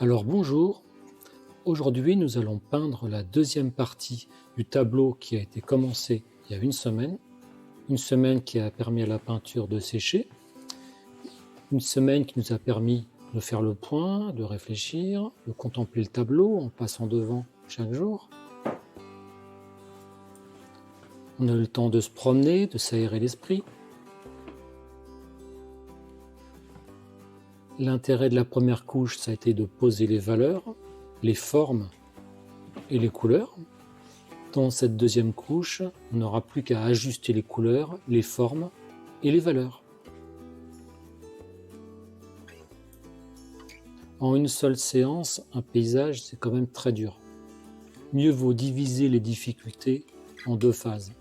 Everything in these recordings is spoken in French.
Alors bonjour, aujourd'hui nous allons peindre la deuxième partie du tableau qui a été commencé il y a une semaine qui a permis à la peinture de sécher, une semaine qui nous a permis de faire le point, de réfléchir, de contempler le tableau en passant devant chaque jour. On a eu le temps de se promener, de s'aérer l'esprit. L'intérêt de la première couche, ça a été de poser les valeurs, les formes et les couleurs. Dans cette deuxième couche, on n'aura plus qu'à ajuster les couleurs, les formes et les valeurs. En une seule séance, un paysage, c'est quand même très dur. Mieux vaut diviser les difficultés en deux phases.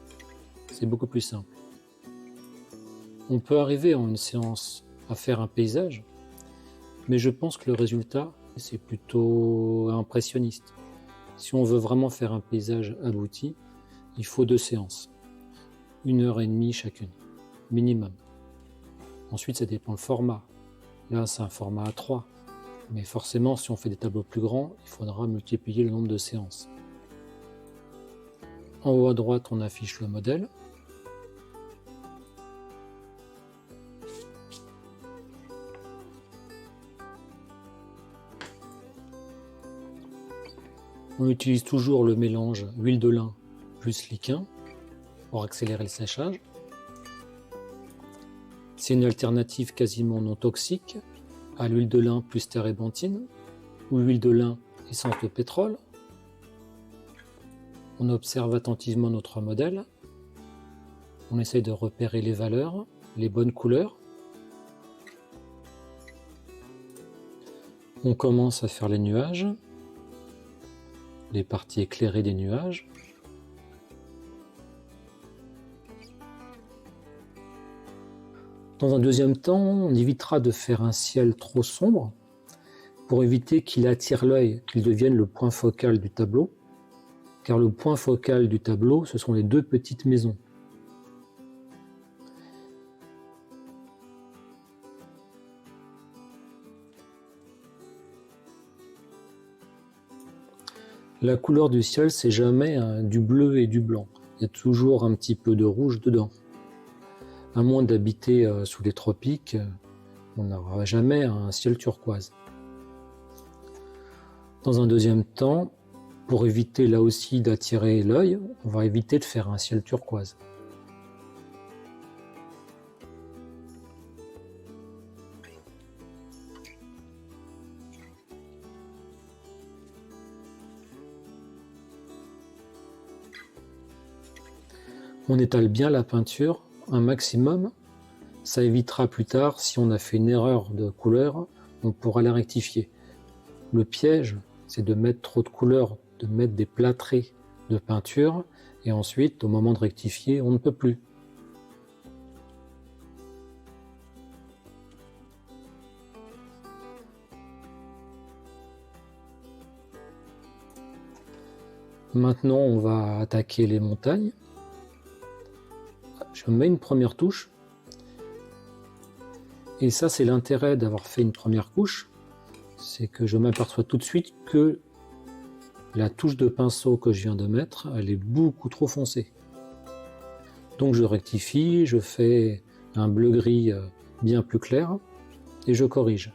C'est beaucoup plus simple. On peut arriver en une séance à faire un paysage, mais je pense que le résultat, c'est plutôt impressionniste. Si on veut vraiment faire un paysage abouti, il faut 2 séances. 1h30 chacune, minimum. Ensuite, ça dépend le format. Là, c'est un format A3. Mais forcément, si on fait des tableaux plus grands, il faudra multiplier le nombre de séances. En haut à droite, on affiche le modèle. On utilise toujours le mélange huile de lin plus liquin pour accélérer le séchage. C'est une alternative quasiment non toxique à l'huile de lin plus térébenthine ou l'huile de lin essence de pétrole. On observe attentivement notre modèle. On essaye de repérer les valeurs, les bonnes couleurs. On commence à faire les nuages, les parties éclairées des nuages. Dans un deuxième temps, on évitera de faire un ciel trop sombre pour éviter qu'il attire l'œil, qu'il devienne le point focal du tableau, car le point focal du tableau, ce sont les 2 petites maisons. La couleur du ciel, c'est jamais du bleu et du blanc. Il y a toujours un petit peu de rouge dedans. À moins d'habiter sous les tropiques, on n'aura jamais un ciel turquoise. Dans un deuxième temps, pour éviter là aussi d'attirer l'œil, on va éviter de faire un ciel turquoise. On étale bien la peinture un maximum, ça évitera plus tard, si on a fait une erreur de couleur, on pourra la rectifier. Le piège, c'est de mettre trop de couleurs, de mettre des plâtrés de peinture, et ensuite, au moment de rectifier, on ne peut plus. Maintenant, on va attaquer les montagnes. Je mets une première touche. Et ça, c'est l'intérêt d'avoir fait une première couche. C'est que je m'aperçois tout de suite que la touche de pinceau que je viens de mettre, elle est beaucoup trop foncée. Donc je rectifie, je fais un bleu-gris bien plus clair et je corrige.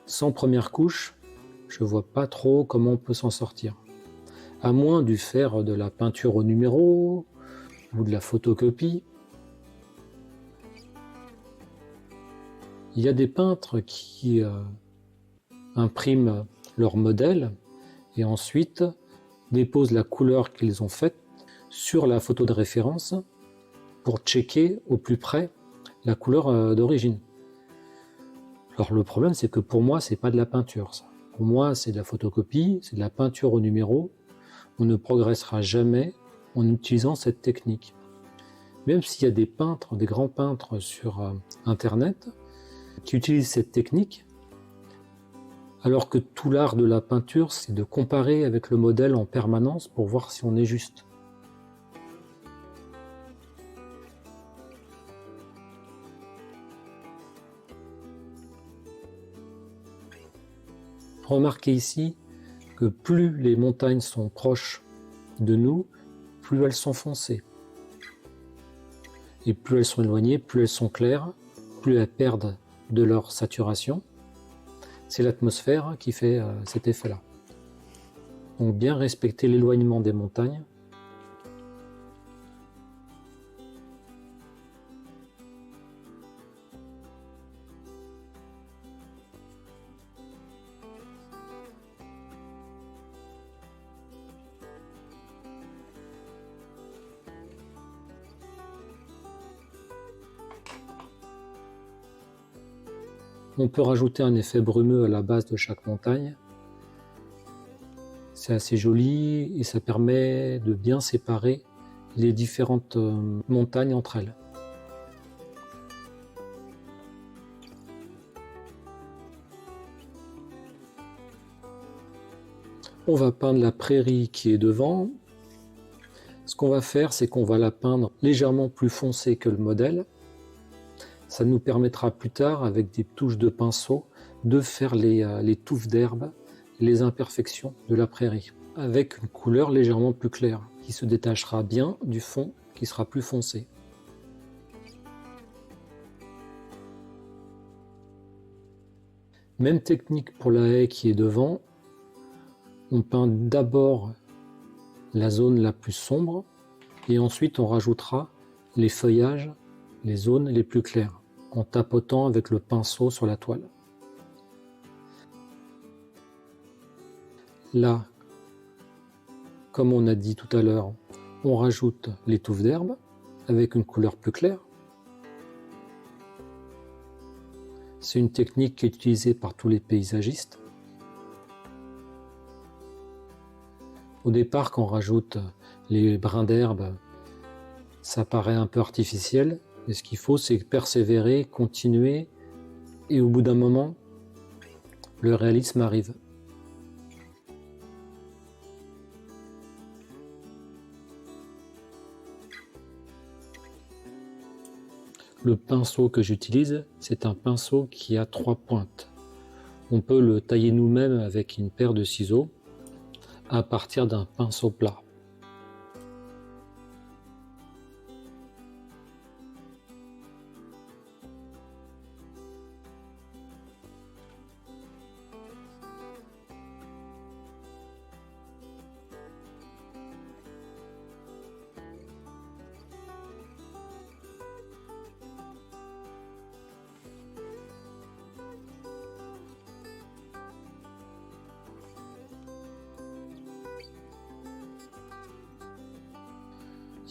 Sans première couche, je vois pas trop comment on peut s'en sortir. À moins de faire de la peinture au numéro ou de la photocopie. Il y a des peintres qui impriment leur modèle et ensuite déposent la couleur qu'ils ont faite sur la photo de référence pour checker au plus près la couleur d'origine. Alors le problème, c'est que pour moi, c'est pas de la peinture, ça. Pour moi, c'est de la photocopie, c'est de la peinture au numéro. On ne progressera jamais en utilisant cette technique. Même s'il y a des peintres, des grands peintres sur Internet qui utilisent cette technique, Alors que tout l'art de la peinture, c'est de comparer avec le modèle en permanence pour voir si on est juste. Remarquez ici que plus les montagnes sont proches de nous, plus elles sont foncées. Et plus elles sont éloignées, plus elles sont claires, plus elles perdent de leur saturation. C'est l'atmosphère qui fait cet effet-là. Donc bien respecter l'éloignement des montagnes. On peut rajouter un effet brumeux à la base de chaque montagne. C'est assez joli et ça permet de bien séparer les différentes montagnes entre elles. On va peindre la prairie qui est devant. Ce qu'on va faire, c'est qu'on va la peindre légèrement plus foncée que le modèle. Ça nous permettra plus tard, avec des touches de pinceau, de faire les touffes d'herbe, les imperfections de la prairie, avec une couleur légèrement plus claire, qui se détachera bien du fond, qui sera plus foncé. Même technique pour la haie qui est devant. On peint d'abord la zone la plus sombre, et ensuite on rajoutera les feuillages, les zones les plus claires, en tapotant avec le pinceau sur la toile. Là, comme on a dit tout à l'heure, on rajoute les touffes d'herbe avec une couleur plus claire. C'est une technique qui est utilisée par tous les paysagistes. Au départ, quand on rajoute les brins d'herbe, ça paraît un peu artificiel. Et ce qu'il faut, c'est persévérer, continuer, et au bout d'un moment, le réalisme arrive. Le pinceau que j'utilise, c'est un pinceau qui a 3 pointes. On peut le tailler nous-mêmes avec une paire de ciseaux à partir d'un pinceau plat.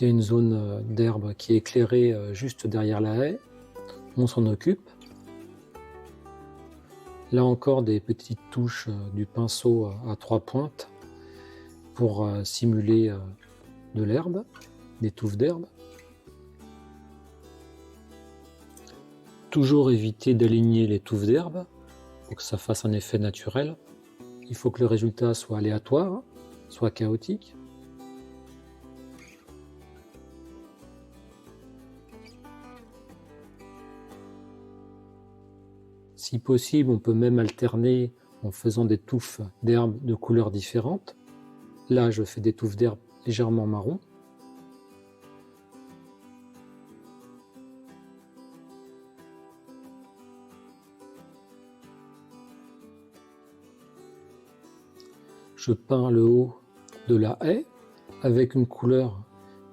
Il y a une zone d'herbe qui est éclairée juste derrière la haie. On s'en occupe. Là encore, des petites touches du pinceau à 3 pointes pour simuler de l'herbe, des touffes d'herbe. Toujours éviter d'aligner les touffes d'herbe pour que ça fasse un effet naturel. Il faut que le résultat soit aléatoire, soit chaotique. Si possible, on peut même alterner en faisant des touffes d'herbe de couleurs différentes. Là, je fais des touffes d'herbe légèrement marron. Je peins le haut de la haie avec une couleur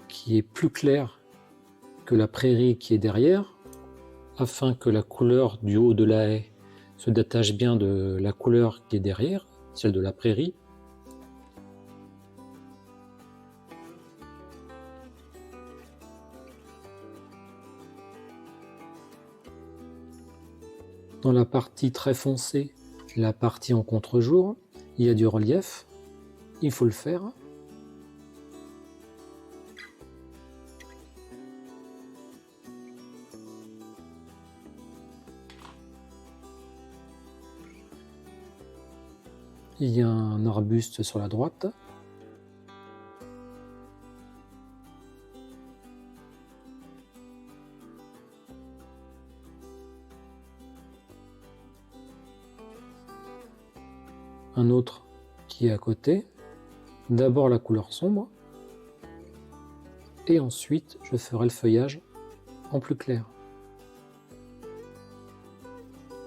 qui est plus claire que la prairie qui est derrière, afin que la couleur du haut de la haie se détache bien de la couleur qui est derrière, celle de la prairie. Dans la partie très foncée, la partie en contre-jour, il y a du relief, il faut le faire. Il y a un arbuste sur la droite. Un autre qui est à côté. D'abord la couleur sombre. Et ensuite, je ferai le feuillage en plus clair.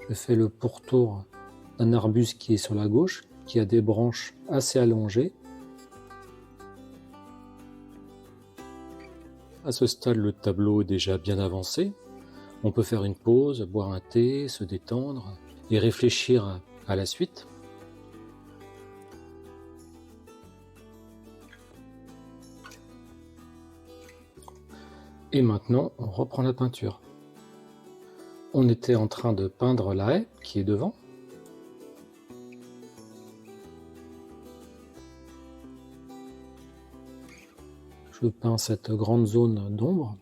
Je fais le pourtour d'un arbuste qui est sur la gauche, qui a des branches assez allongées. À ce stade, le tableau est déjà bien avancé. On peut faire une pause, boire un thé, se détendre et réfléchir à la suite. Et maintenant, on reprend la peinture. On était en train de peindre la haie qui est devant. Je peins cette grande zone d'ombre.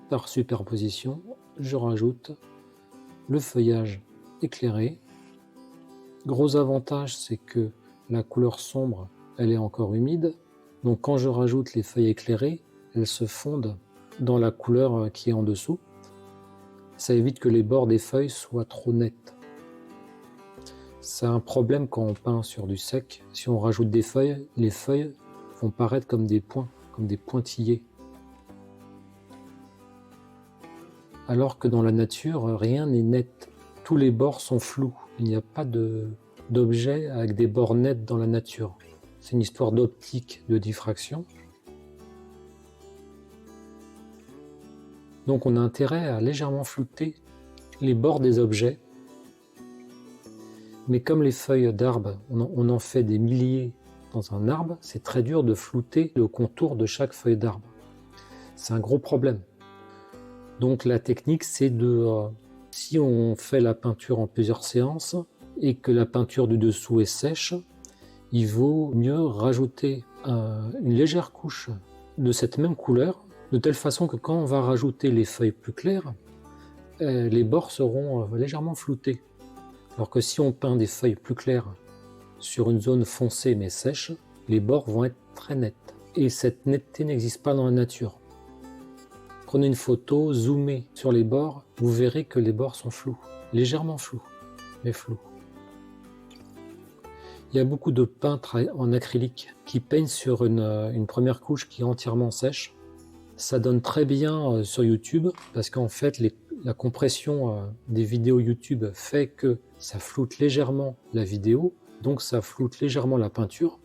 Par superposition, je rajoute le feuillage éclairé. Gros avantage, c'est que la couleur sombre, elle est encore humide. Donc quand je rajoute les feuilles éclairées, elles se fondent dans la couleur qui est en dessous. Ça évite que les bords des feuilles soient trop nets. C'est un problème quand on peint sur du sec. Si on rajoute des feuilles, les feuilles vont paraître comme des points, comme des pointillés. Alors que dans la nature, rien n'est net. Tous les bords sont flous. Il n'y a pas d'objet avec des bords nets dans la nature. C'est une histoire d'optique, de diffraction. Donc on a intérêt à légèrement flouter les bords des objets. Mais comme les feuilles d'arbre, on en fait des milliers dans un arbre, c'est très dur de flouter le contour de chaque feuille d'arbre. C'est un gros problème. Donc la technique, c'est si on fait la peinture en plusieurs séances et que la peinture du dessous est sèche, il vaut mieux rajouter une légère couche de cette même couleur, de telle façon que quand on va rajouter les feuilles plus claires, les bords seront légèrement floutés. Alors que si on peint des feuilles plus claires sur une zone foncée mais sèche, les bords vont être très nets. Et cette netteté n'existe pas dans la nature. Prenez une photo, zoomez sur les bords, vous verrez que les bords sont flous, légèrement flous, mais flous. Il y a beaucoup de peintres en acrylique qui peignent sur une première couche qui est entièrement sèche. Ça donne très bien sur YouTube parce qu'en fait la compression des vidéos YouTube fait que ça floute légèrement la vidéo, donc ça floute légèrement la peinture.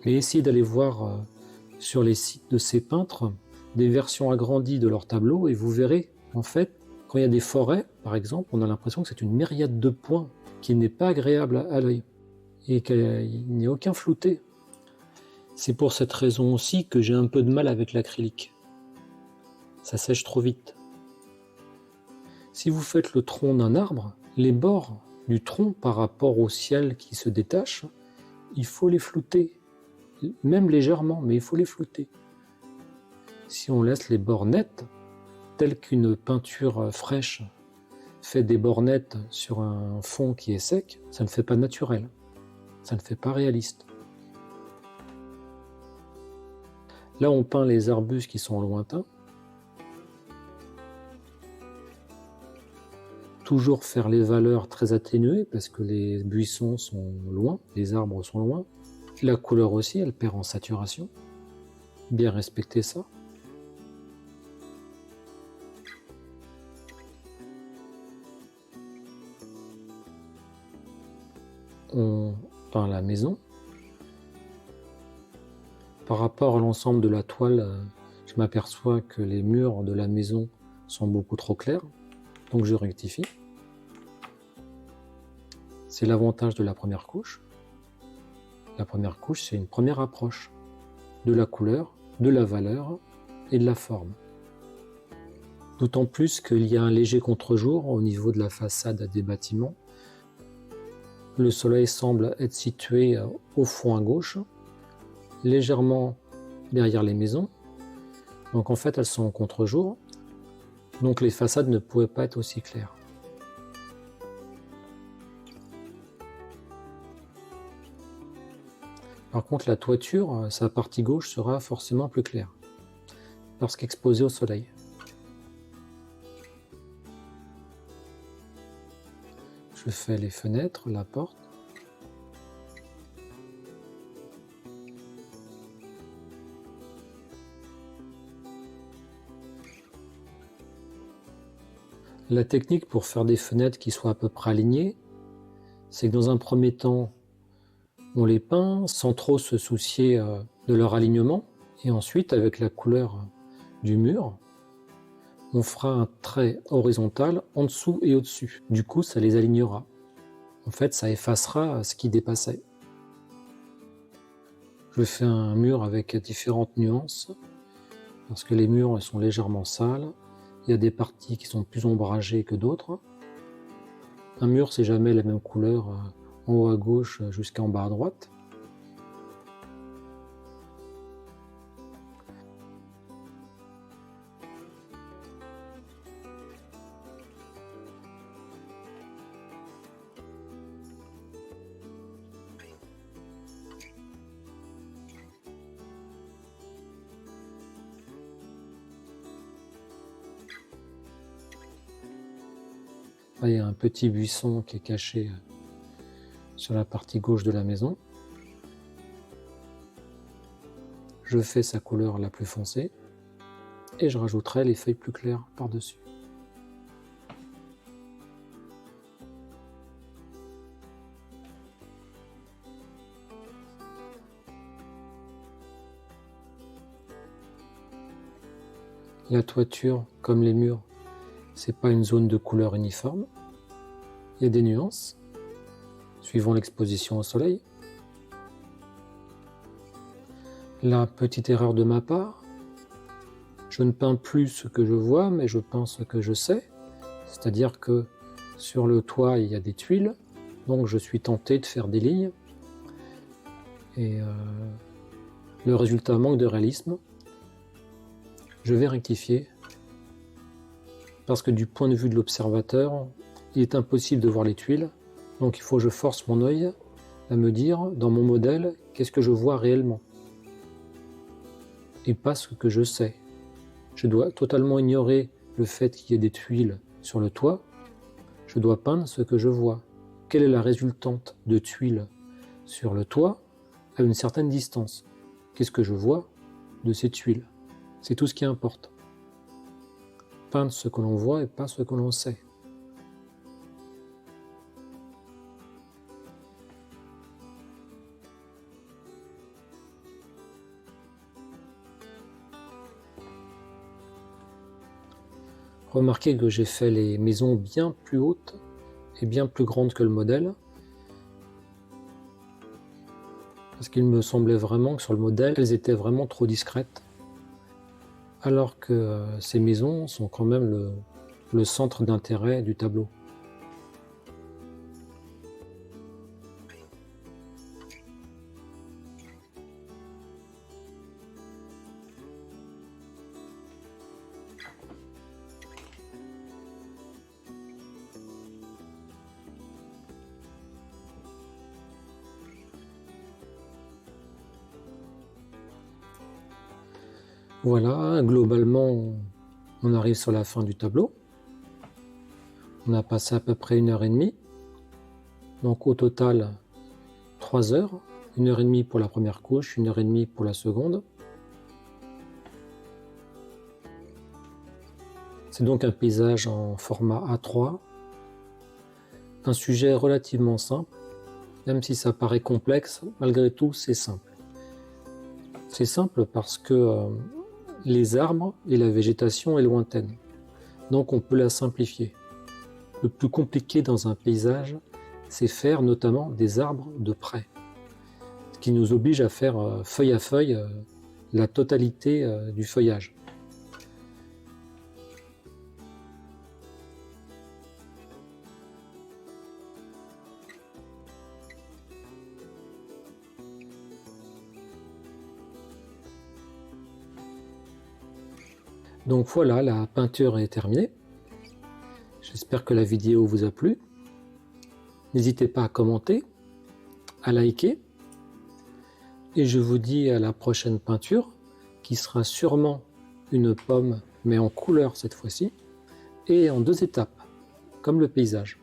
Mais essayez d'aller voir sur les sites de ces peintres des versions agrandies de leurs tableaux et vous verrez, en fait, quand il y a des forêts, par exemple, on a l'impression que c'est une myriade de points qui n'est pas agréable à l'œil et qu'il n'y a aucun flouté. C'est pour cette raison aussi que j'ai un peu de mal avec l'acrylique. Ça sèche trop vite. Si vous faites le tronc d'un arbre, les bords du tronc par rapport au ciel qui se détache, il faut les flouter, même légèrement, mais il faut les flouter. Si on laisse les bords nets, telle qu'une peinture fraîche fait des bords nets sur un fond qui est sec, ça ne fait pas naturel, ça ne fait pas réaliste. Là, on peint les arbustes qui sont lointains. Toujours faire les valeurs très atténuées parce que les buissons sont loin, les arbres sont loin. La couleur aussi, elle perd en saturation. Bien respecter ça. On peint la maison. Par rapport à l'ensemble de la toile, je m'aperçois que les murs de la maison sont beaucoup trop clairs, donc je rectifie. C'est l'avantage de la première couche. La première couche, c'est une première approche de la couleur, de la valeur et de la forme. D'autant plus qu'il y a un léger contre-jour au niveau de la façade des bâtiments. Le soleil semble être situé au fond à gauche, légèrement derrière les maisons, Donc en fait, elles sont en contre-jour, donc les façades ne pouvaient pas être aussi claires. Par contre, la toiture, sa partie gauche sera forcément plus claire, lorsqu'exposée au soleil. Je fais les fenêtres, la porte. La technique pour faire des fenêtres qui soient à peu près alignées, c'est que dans un premier temps, on les peint sans trop se soucier de leur alignement. Et ensuite, avec la couleur du mur, on fera un trait horizontal en dessous et au-dessus. Du coup, ça les alignera. En fait, ça effacera ce qui dépassait. Je fais un mur avec différentes nuances, parce que les murs sont légèrement sales. Il y a des parties qui sont plus ombragées que d'autres. Un mur, c'est jamais la même couleur en haut à gauche jusqu'en bas à droite. Là, il y a un petit buisson qui est caché sur la partie gauche de la maison. Je fais sa couleur la plus foncée et je rajouterai les feuilles plus claires par-dessus. La toiture, comme les murs, c'est pas une zone de couleur uniforme. Il y a des nuances, suivant l'exposition au soleil. La petite erreur de ma part, je ne peins plus ce que je vois, mais je peins ce que je sais. C'est-à-dire que sur le toit, il y a des tuiles, donc je suis tenté de faire des lignes. Et le résultat manque de réalisme. Je vais rectifier, parce que du point de vue de l'observateur, il est impossible de voir les tuiles, donc il faut que je force mon œil à me dire, dans mon modèle, qu'est-ce que je vois réellement, et pas ce que je sais. Je dois totalement ignorer le fait qu'il y ait des tuiles sur le toit, je dois peindre ce que je vois. Quelle est la résultante de tuiles sur le toit à une certaine distance? Qu'est-ce que je vois de ces tuiles? C'est tout ce qui importe. Peindre ce que l'on voit et pas ce que l'on sait. Remarquez que j'ai fait les maisons bien plus hautes et bien plus grandes que le modèle, parce qu'il me semblait vraiment que sur le modèle, elles étaient vraiment trop discrètes, alors que ces maisons sont quand même le centre d'intérêt du tableau. Voilà, globalement, on arrive sur la fin du tableau. On a passé à peu près 1h30. Donc au total, 3 heures. 1h30 pour la première couche, 1h30 pour la seconde. C'est donc un paysage en format A3. Un sujet relativement simple. Même si ça paraît complexe, malgré tout, c'est simple. C'est simple parce que les arbres et la végétation est lointaine. Donc on peut la simplifier. Le plus compliqué dans un paysage, c'est faire notamment des arbres de près. Ce qui nous oblige à faire feuille à feuille la totalité du feuillage. Donc voilà, la peinture est terminée. J'espère que la vidéo vous a plu. N'hésitez pas à commenter, à liker. Et je vous dis à la prochaine peinture, qui sera sûrement une pomme, mais en couleur cette fois-ci, et en 2 étapes, comme le paysage.